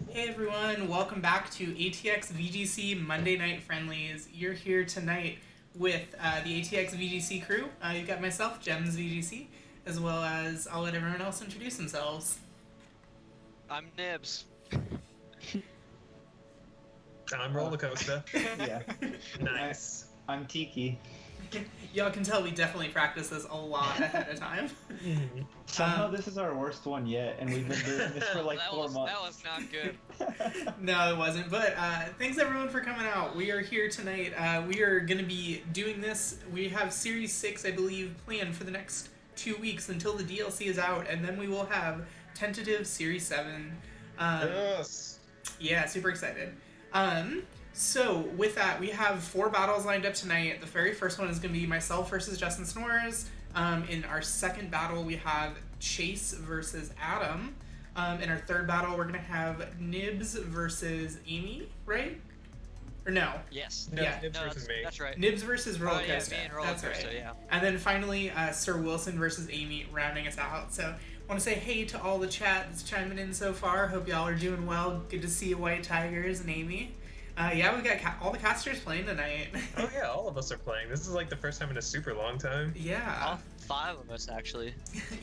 Hey everyone, welcome back to ATX VGC Monday Night Friendlies. You're here tonight with the ATX VGC crew. You've got myself, Gems VGC, as well as I'll let everyone else introduce themselves. I'm Nibs. I'm Roller Coaster. Yeah. Nice. I'm Tiki. Y'all can tell we definitely practice this a lot ahead of time. Somehow this is our worst one yet, and we've been doing this for like that 4 was, months. That was not good. No, it wasn't. But thanks everyone for coming out. We are here tonight. We are going to be doing this. We have Series 6, I believe, planned for the next 2 weeks until the DLC is out, and then we will have tentative Series 7. Yes. Yeah, super excited. So with that, we have 4 battles lined up tonight. The very first one is going to be myself versus Justin Snores. In our second battle, we have Chase versus Adam. In our third battle, we're going to have Nibs versus Amy, right? Or no? Yes. No, Yeah. Nibs versus me. That's right. Nibs versus Roller yeah, Coaster. me and Roller That's Coaster, right. yeah. And then finally, Sir Wilson versus Amy rounding us out. So I want to say hey to all the chat that's chiming in so far. Hope y'all are doing well. Good to see you, White Tigers and Amy. Yeah, we got all the casters playing tonight. Oh yeah, all of us are playing. This is like the first time in a super long time. Yeah. All 5 of us, actually.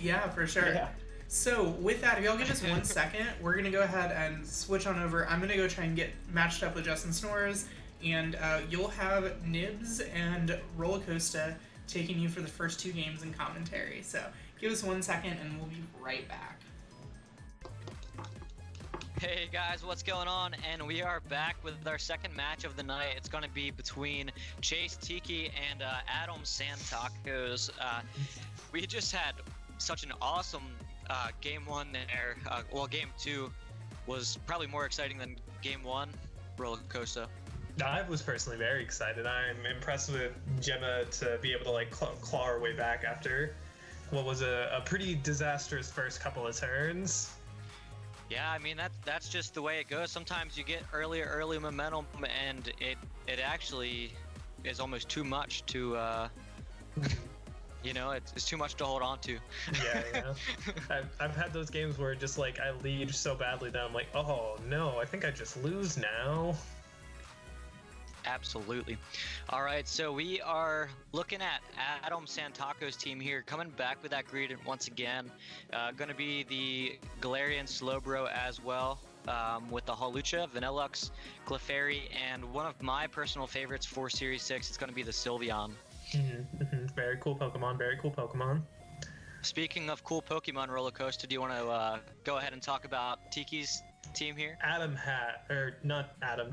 Yeah, for sure. Yeah. So with that, if y'all give us 1 second, we're gonna go ahead and switch on over. I'm gonna go try and get matched up with Justin Snores, and you'll have Nibs and Roller Coaster taking you for the first 2 games in commentary. So give us 1 second, and we'll be right back. Hey guys, what's going on? And we are back with our second match of the night. It's going to be between Chase Tiki and Adam Santacos. We just had such an awesome game 1 there. Well, game 2 was probably more exciting than game 1. Roller Coaster. I was personally very excited. I'm impressed with Gemma to be able to like claw her way back after what was a pretty disastrous first couple of turns. Yeah, I mean that's just the way it goes. Sometimes you get early momentum, and it actually is almost too much to, it's too much to hold on to. Yeah. I've had those games where just like I lead so badly that I'm like, oh no, I think I just lose now. Absolutely. All right, so we are looking at Adam Santaco's team here, coming back with that gradient once again. Going to be the Galarian Slowbro as well, with the Hawlucha, Vanillux, Clefairy, and one of my personal favorites for Series 6, it's going to be the Sylveon. Very cool Pokemon, very cool Pokemon. Speaking of cool Pokemon, Roller Coaster, do you want to go ahead and talk about Tiki's team here?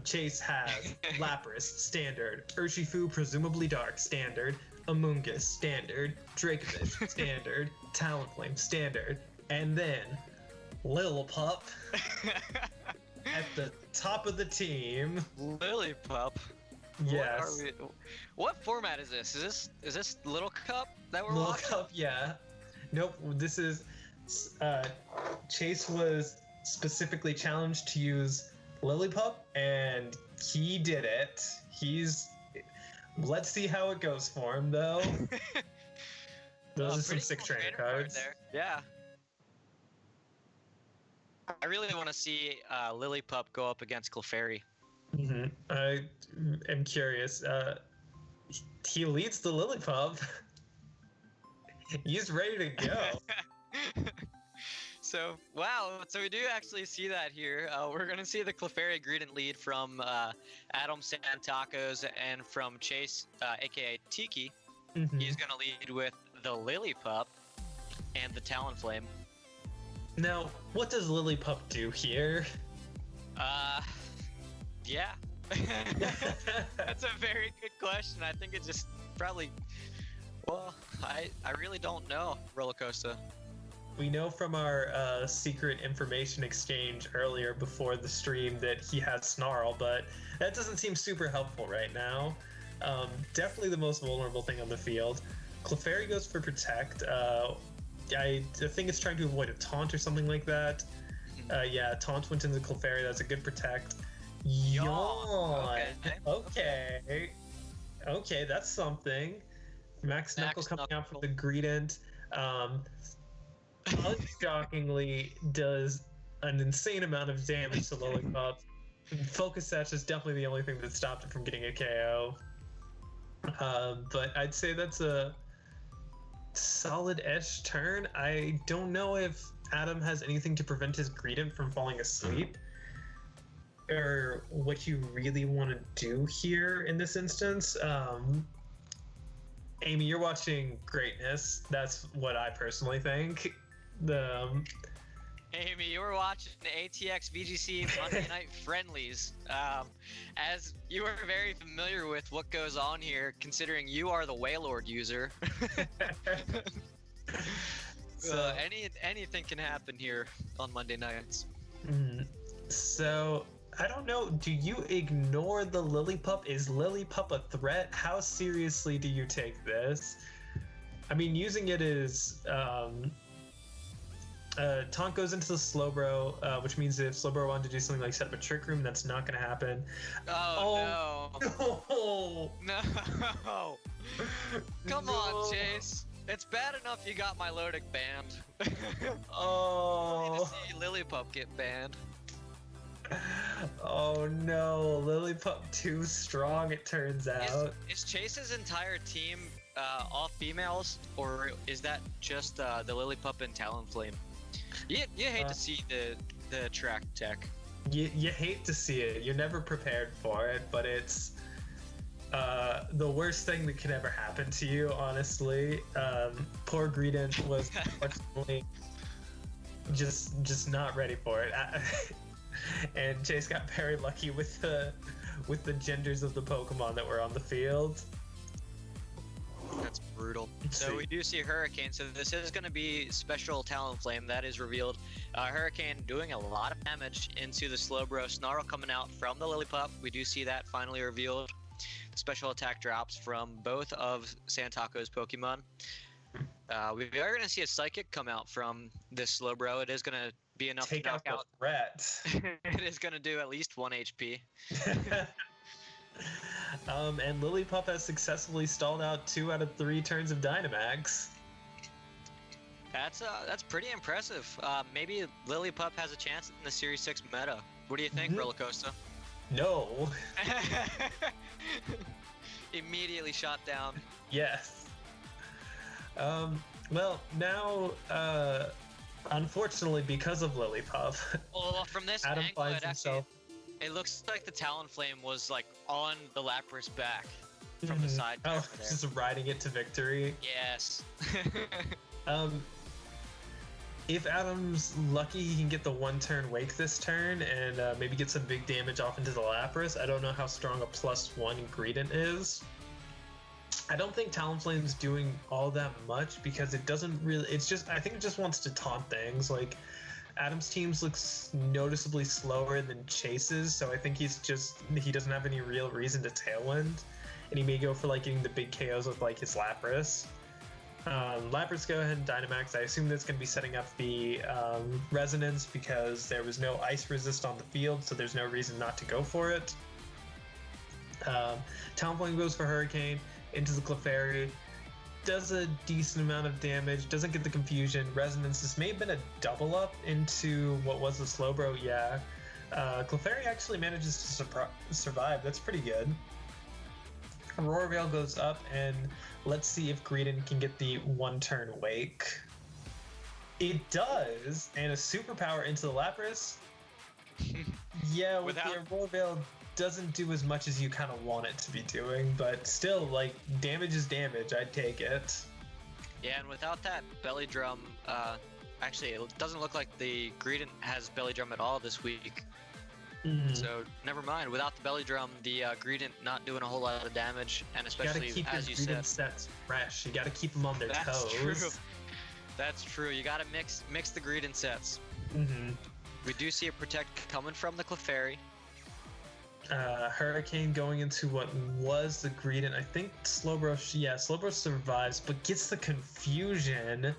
Chase has Lapras, standard, Urshifu, presumably dark, standard, Amoonguss, standard, Dracovish, standard, Talonflame, standard, and then Lillipup at the top of the team. Lillipup. Yes. What format is this? Is this Little Cup that we're Little watching? Cup, yeah. Nope, this is Chase was specifically challenged to use Lillipup, and he did it. Let's see how it goes for him, though. Those are some sick cool trainer card cards. there. Yeah. I really want to see Lillipup go up against Clefairy. I am curious. He leads the Lillipup. He's ready to go. So, wow. So we do actually see that here. We're going to see the Clefairy gradient lead from Adam Santacos and from Chase, aka Tiki. He's going to lead with the Lillipup and the Talonflame. Now, what does Lillipup do here? Yeah. That's a very good question. I think it just probably... Well, I really don't know, Roller Coaster. We know from our secret information exchange earlier before the stream that he has Snarl, but that doesn't seem super helpful right now. Definitely the most vulnerable thing on the field. Clefairy goes for Protect. I think it's trying to avoid a Taunt or something like that. Yeah, Taunt went into Clefairy. That's a good Protect. Yawn. Okay, that's something. Max Knuckle coming out for the Greedent. Unshockingly, does an insane amount of damage to Lillipup. Focus Sash is definitely the only thing that stopped it from getting a KO. But I'd say that's a solid-ish turn. I don't know if Adam has anything to prevent his Greedent from falling asleep, or what you really want to do here in this instance. Amy, you're watching greatness. That's what I personally think. Amy, you were watching ATX VGC Monday Night Friendlies. As you are very familiar with what goes on here, considering you are the Waylord user. So anything can happen here on Monday nights. So I don't know. Do you ignore the Lillipup? Is Lillipup a threat? How seriously do you take this? I mean, using it is taunt goes into the Slowbro, which means if Slowbro wanted to do something like set up a Trick Room, that's not going to happen. Oh no! No! Come on, Chase. It's bad enough you got my Lodic banned. Oh. I need to see Lillipup get banned. Oh no, Lillipup too strong, it turns out. Is Chase's entire team all females, or is that just the Lillipup and Talonflame? You hate to see the track tech. You hate to see it. You're never prepared for it, but it's the worst thing that could ever happen to you, honestly. Poor Greedent was unfortunately just not ready for it. And Chase got very lucky with the genders of the Pokemon that were on the field. That's brutal. So we do see Hurricane. So this is going to be special Talonflame that is revealed. Hurricane doing a lot of damage into the Slowbro. Snarl coming out from the Lillipup. We do see that finally revealed. Special attack drops from both of Santaco's Pokemon. We are going to see a Psychic come out from this Slowbro. It is going to be enough to knock out the threat. It is going to do at least 1 HP. And Lillipup has successfully stalled out 2 out of 3 turns of Dynamax. That's pretty impressive. Maybe Lillipup has a chance in the Series 6 meta. What do you think, Rollercoaster? No. Immediately shot down. Yes. Well, now, unfortunately, because of Lillipup, well, from this Adam angle, finds himself. It looks like the Talonflame was like on the Lapras back from the side. Oh, there. just riding it to victory. Yes. If Adam's lucky, he can get the 1-turn Wake this turn and maybe get some big damage off into the Lapras. I don't know how strong a +1 Greedent is. I don't think Talonflame's doing all that much because it doesn't really. It's just, I think it just wants to taunt things. Like, Adam's teams looks noticeably slower than Chase's, so I think he doesn't have any real reason to Tailwind, and he may go for like getting the big KOs with like his Lapras. Lapras go ahead and Dynamax. I assume that's going to be setting up the Resonance because there was no Ice Resist on the field, so there's no reason not to go for it. Talonflame goes for Hurricane into the Clefairy. Does a decent amount of damage, doesn't get the confusion. Resonance, this may have been a double up into what was the Slowbro, yeah. Clefairy actually manages to survive, that's pretty good. Aurora Veil goes up, and let's see if Greedent can get the 1-turn Wake. It does, and a superpower into the Lapras. Yeah, with the Aurora Veil, doesn't do as much as you kind of want it to be doing, but still, like, damage is damage. I'd take it. Yeah, and without that Belly Drum, actually, it doesn't look like the Greedent has Belly Drum at all this week. So, never mind. Without the Belly Drum, the Greedent not doing a whole lot of damage, and especially, as you said, sets fresh. You gotta keep them on their toes. That's true. That's true. You gotta mix the Greedent sets. We do see a Protect coming from the Clefairy. Hurricane going into what was the Greedent. I think Slowbro survives, but gets the confusion.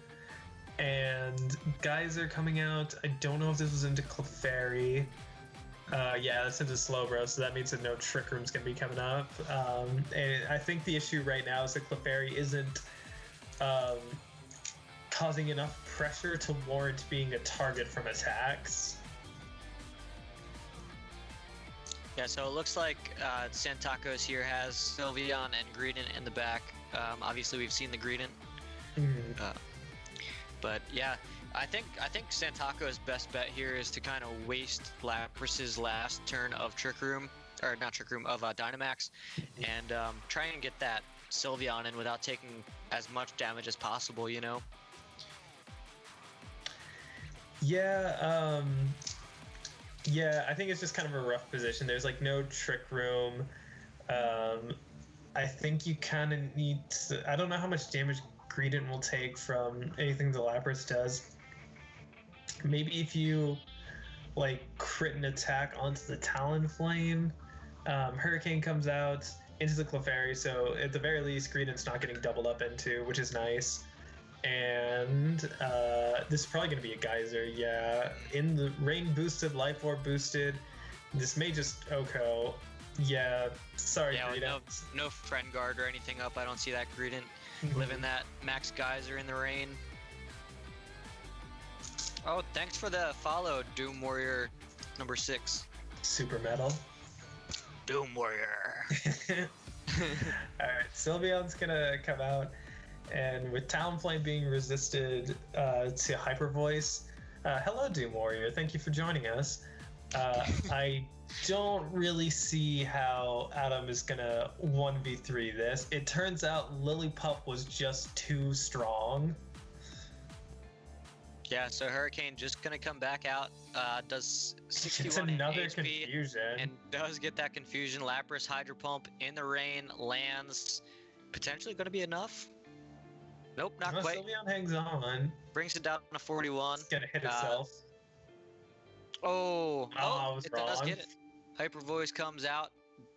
And Geyser coming out. I don't know if this was into Clefairy. Yeah, that's into Slowbro, so that means that no Trick Room's gonna be coming up. And I think the issue right now is that Clefairy isn't causing enough pressure to warrant being a target from attacks. Yeah, so it looks like Santacos here has Sylveon and Greedent in the back. Obviously, we've seen the Greedent. But yeah, I think Santacos' best bet here is to kind of waste Lapras's last turn of Trick Room, or not Trick Room, of Dynamax, and try and get that Sylveon in without taking as much damage as possible, you know? Yeah, yeah, I think it's just kind of a rough position. There's like no Trick Room. I think you kind of need to, I don't know how much damage Greedent will take from anything the Lapras does. Maybe if you like crit an attack onto the Talonflame, Hurricane comes out into the Clefairy, so at the very least Greedent's not getting doubled up into, which is nice. And this is probably going to be a Geyser, yeah. In the Rain boosted, Life Orb boosted. This may just Oko. Yeah, sorry, yeah, Greedent. No Friend Guard or anything up. I don't see that Greedent living that Max Geyser in the rain. Oh, thanks for the follow, Doom Warrior number 6. Super Metal. Doom Warrior. Alright, Sylveon's gonna come out, and with Talonflame being resisted to Hyper Voice, hello Doom Warrior, thank you for joining us. I don't really see how Adam is gonna 1v3 this. It turns out Lillipup was just too strong. Yeah, so Hurricane just gonna come back out, does 61 It's another HP, confusion. and does get that confusion. Lapras Hydro Pump in the rain, lands, potentially gonna be enough. Nope, not No, quite. Sylveon hangs on. Brings it down to 41. It's gonna hit itself. I was it wrong. does get it. Hyper Voice comes out.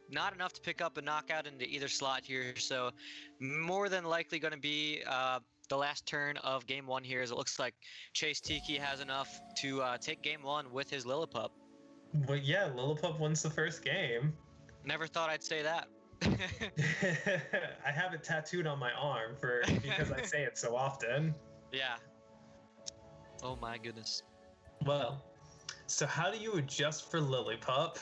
Not enough to pick up a knockout into either slot here, so more than likely going to be the last turn of Game 1 here, as it looks like Chase Tiki has enough to take Game 1 with his Lillipup. Well, yeah, Lillipup wins the first game. Never thought I'd say that. I have it tattooed on my arm because I say it so often. Yeah. Oh my goodness. Well, so how do you adjust for Lillipup?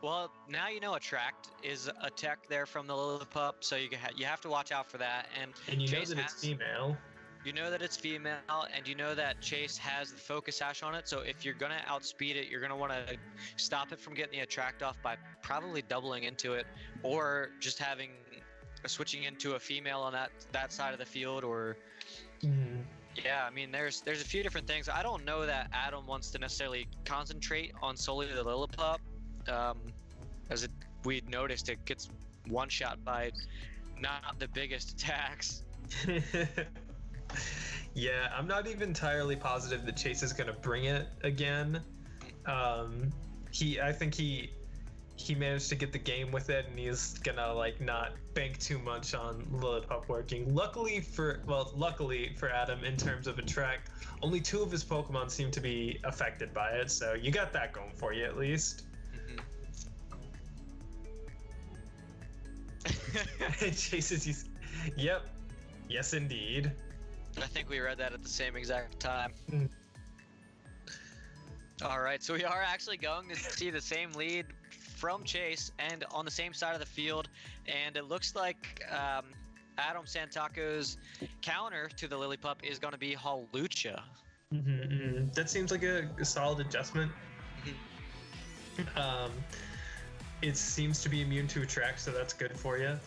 Well, now you know Attract is a tech there from the Lillipup, so you have to watch out for that. And you Chase know that it's female. You know that it's female, and you know that Chase has the Focus Sash on it, so if you're going to outspeed it, you're going to want to stop it from getting the Attract off by probably doubling into it, or just switching into a female on that side of the field, or... Yeah, I mean, there's a few different things. I don't know that Adam wants to necessarily concentrate on solely the Lillipup, as we noticed it gets one-shot by not the biggest attacks. Yeah, I'm not even entirely positive that Chase is going to bring it again. I think he managed to get the game with it, and he's gonna like not bank too much on Lillipup working. Luckily for Adam, in terms of Attract, only 2 of his Pokemon seem to be affected by it, so you got that going for you at least. Chases, yep, yes indeed. I think we read that at the same exact time. All right, so we are actually going to see the same lead from Chase and on the same side of the field, and it looks like Adam Santaco's counter to the Lillipup is going to be Hawlucha. That seems like a solid adjustment. It seems to be immune to Attract, so that's good for you.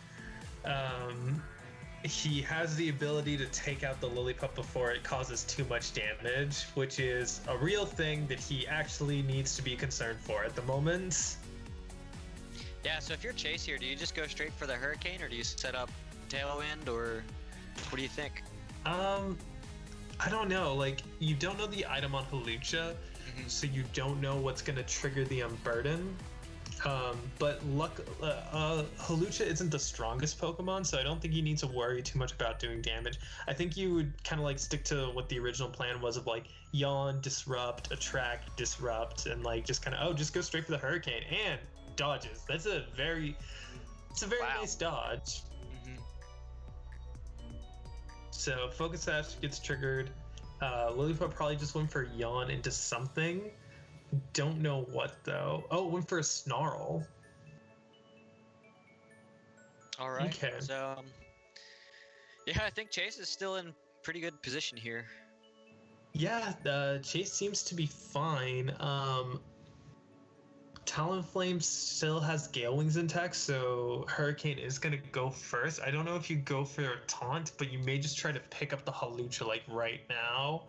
He has the ability to take out the Lillipup before it causes too much damage, which is a real thing that he actually needs to be concerned for at the moment. Yeah, so if you're Chase here, do you just go straight for the Hurricane, or do you set up Tailwind, or what do you think? I don't know. Like, you don't know the item on Hawlucha, so you don't know what's going to trigger the Unburden. But Hawlucha isn't the strongest Pokemon, so I don't think you need to worry too much about doing damage. I think you would kind of like stick to what the original plan was of like Yawn, Disrupt, Attract, Disrupt, and like just kind of just go straight for the Hurricane and dodges. It's a very nice dodge. So Focus Sash gets triggered. Lillipup probably just went for Yawn into something. Don't know what though. Oh, went for a snarl. All right. Okay. So, yeah, I think Chase is still in pretty good position here. Yeah, Chase seems to be fine. Talonflame still has Gale Wings intact, so Hurricane is gonna go first. I don't know if you go for a taunt, but you may just try to pick up the Hawlucha like right now.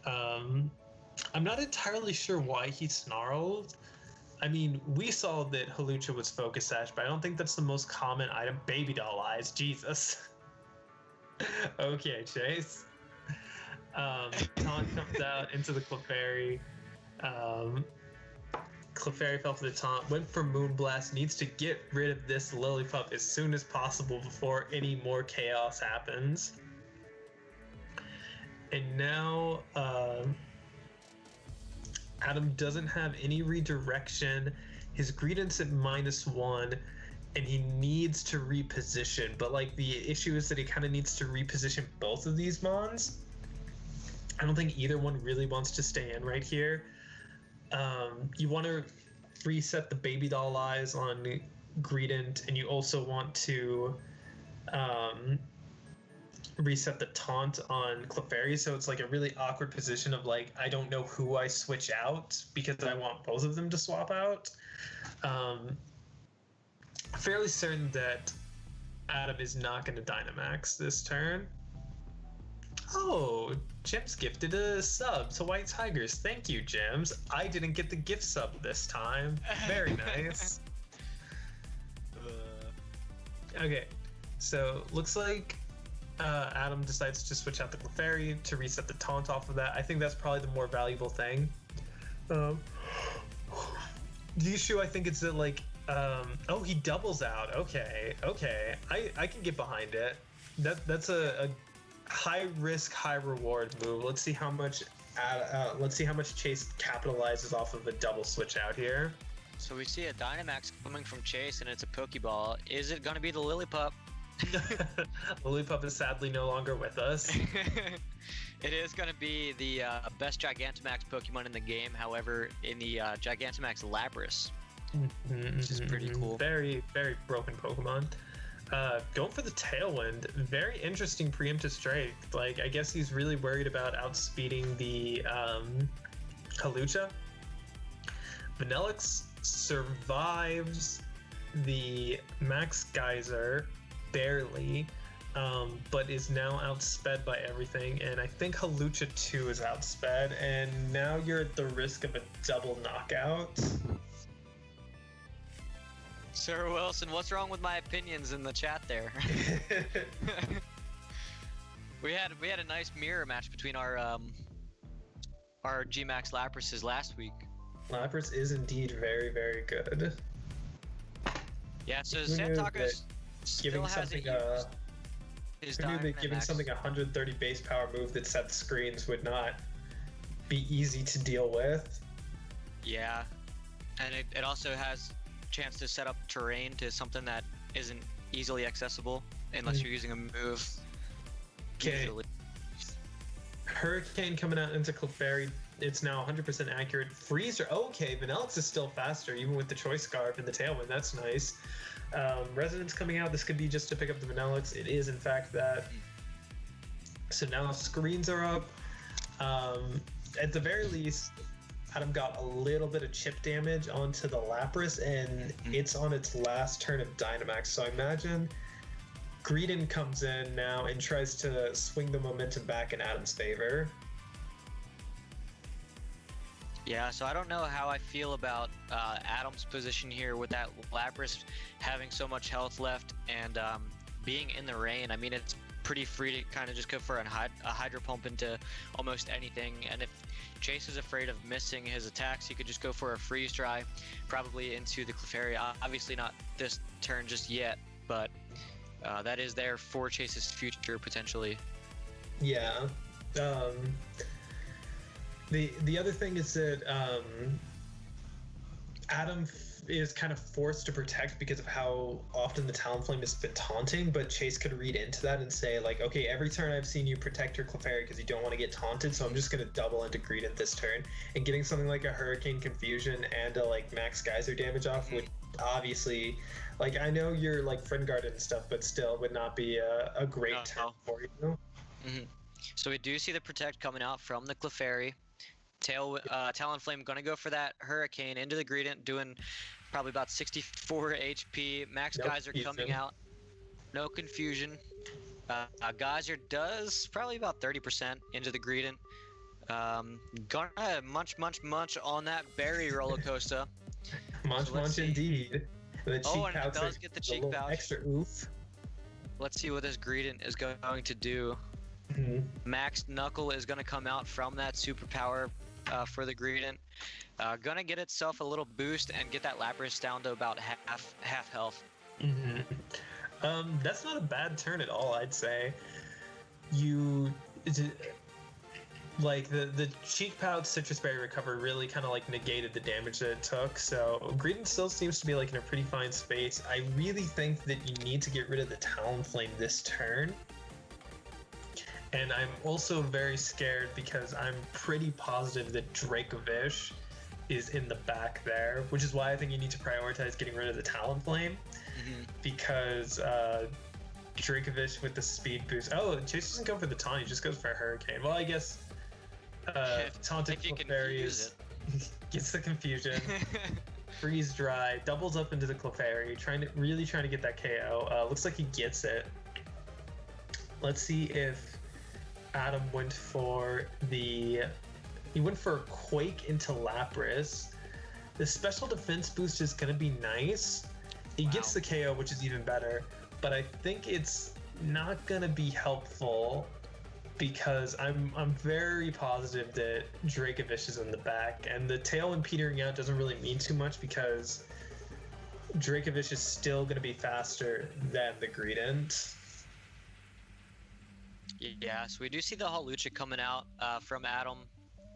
I'm not entirely sure why he snarled. I mean, we saw that Hawlucha was Focus Sash, but I don't think that's the most common item. Baby doll eyes, Jesus. Okay, Chase. Taunt comes out into the Clefairy. Clefairy fell for the taunt, went for Moonblast, needs to get rid of this Lillipup as soon as possible before any more chaos happens. And now, Adam doesn't have any redirection. His Greedent's at -1, and he needs to reposition. But like the issue is that he kind of needs to reposition both of these Mons. I don't think either one really wants to stay in right here. You want to reset the Baby Doll Eyes on Greedent, and you also want to reset the taunt on Clefairy, so it's like a really awkward position of like, I don't know who I switch out because I want both of them to swap out. Fairly certain that Adam is not going to Dynamax this turn. Oh, Gems gifted a sub to White Tigers. Thank you, Gems. I didn't get the gift sub this time. Very nice. Okay, so looks like Adam decides to switch out the Clefairy to reset the taunt off of that. I think that's probably the more valuable thing. The issue, I think, is that like, oh, he doubles out. Okay, I can get behind it. That's a high risk, high reward move. Let's see how much. Let's see how much Chase capitalizes off of a double switch out here. So we see a Dynamax coming from Chase, and it's a Pokeball. Is it going to be the Lillipup? Lillipup is sadly no longer with us. It is going to be the best Gigantamax Pokemon in the game. However, in the Gigantamax Lapras, which is pretty cool. Very, very broken Pokemon. Going for the Tailwind. Very interesting preemptive strike. Like, I guess he's really worried about outspeeding the Hawlucha. Vanillix survives the Max Geyser barely, but is now outsped by everything, and I think Hawlucha 2 is outsped, and now you're at the risk of a double knockout. Sir Wilson, what's wrong with my opinions in the chat there? we had a nice mirror match between our G-Max Laprases last week. Lapras is indeed very, very good. Yeah, so Santaco's giving something his who knew that giving something a 130 base power move that sets screens would not be easy to deal with. Yeah, and it also has chance to set up terrain to something that isn't easily accessible unless you're using a move. Okay. Hurricane coming out into Clefairy. It's now 100% accurate. Freezer. Okay, Vanillix is still faster, even with the Choice Scarf and the Tailwind. That's nice. Resonance coming out. This could be just to pick up the Vanillix. It is, in fact, that. So now screens are up. At the very least, Adam got a little bit of chip damage onto the Lapras, and it's on its last turn of Dynamax. So I imagine Greedent comes in now and tries to swing the momentum back in Adam's favor. Yeah, so I don't know how I feel about Adam's position here with that Lapras having so much health left and being in the rain. I mean, it's pretty free to kind of just go for a Hydro Pump into almost anything. And if Chase is afraid of missing his attacks, he could just go for a Freeze Dry, probably into the Clefairy. Obviously not this turn just yet, but that is there for Chase's future, potentially. Yeah. The other thing is that Adam is kind of forced to protect because of how often the Talonflame has been taunting, but Chase could read into that and say, like, okay, every turn I've seen you protect your Clefairy because you don't want to get taunted, so I'm just going to double into Greedent this turn. And getting something like a Hurricane Confusion and a, like, Max Geyser damage off would obviously, like, I know you're, like, Friend Guarded and stuff, but still would not be a great turn for you. So we do see the Protect coming out from the Clefairy. Talonflame gonna go for that Hurricane into the Greedent, doing probably about 64 HP. Max Geyser coming out. No confusion. Geyser does probably about 30% into the Greedent. Gonna munch on that berry roller coaster. Munch indeed. The cheek and it does get the cheek pouch. Extra oof. Let's see what this Greedent is going to do. Max Knuckle is gonna come out from that superpower for the Greedent. Gonna get itself a little boost and get that Lapras down to about half health. That's not a bad turn at all, I'd say. Like the Cheek Pouch Citrus Berry recovery really kind of like negated the damage that it took, so Greedent still seems to be like in a pretty fine space. I really think that you need to get rid of the Talonflame this turn. And I'm also very scared because I'm pretty positive that Dracovish is in the back there, which is why I think you need to prioritize getting rid of the Talonflame. Because Dracovish with the speed boost. Oh, Chase doesn't go for the taunt, he just goes for a Hurricane. Well, I guess Taunted Clefairy gets the confusion. Freeze Dry, doubles up into the Clefairy, really trying to get that KO. Looks like he gets it. Let's see if Adam went for a Quake into Lapras. The special defense boost is going to be nice. He gets the KO, which is even better, but I think it's not going to be helpful because I'm very positive that Dracovish is in the back, and the Tailwind petering out doesn't really mean too much because Dracovish is still going to be faster than the Greedent. Yeah, so we do see the Hawlucha coming out from Adam.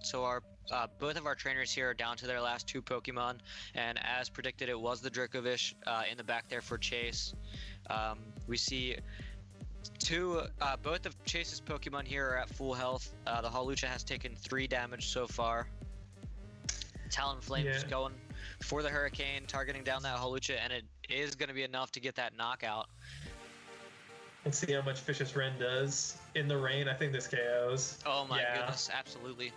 So our both of our trainers here are down to their last 2 Pokemon, and as predicted, it was the Dracovish in the back there for Chase. We see both of Chase's Pokemon here are at full health. The Hawlucha has taken 3 damage so far. Talonflame is going for the Hurricane, targeting down that Hawlucha, and it is going to be enough to get that knockout. Let's see how much Vicious Ren does. In the rain, I think this KOs. Oh my goodness, absolutely.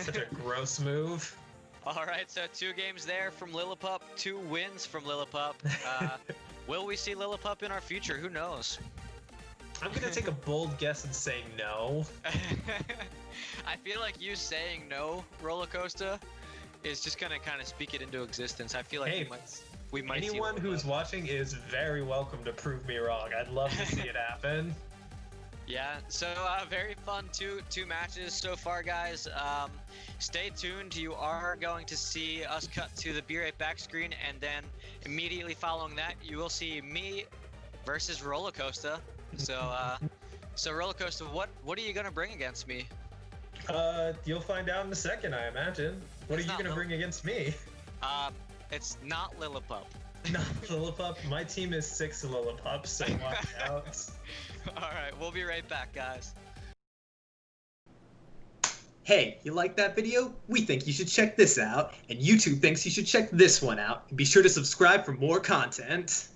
Such a gross move. All right, so 2 games there from Lillipup, 2 wins from Lillipup. Will we see Lillipup in our future? Who knows? I'm going to take a bold guess and say no. I feel like you saying no, Roller Coaster, is just going to kind of speak it into existence. I feel like we might anyone who's watching is very welcome to prove me wrong. I'd love to see it happen. Yeah, so very fun two matches so far, guys. Stay tuned. You are going to see us cut to the Be Right Back screen, and then immediately following that, you will see me versus Roller Coaster. So, Roller Coaster, what are you gonna bring against me? You'll find out in a second, I imagine. What are you gonna bring against me? It's not Lillipup. Not Lillipup. My team is 6 Lillipups, so watch out. Alright, we'll be right back, guys. Hey, you like that video? We think you should check this out, and YouTube thinks you should check this one out. Be sure to subscribe for more content.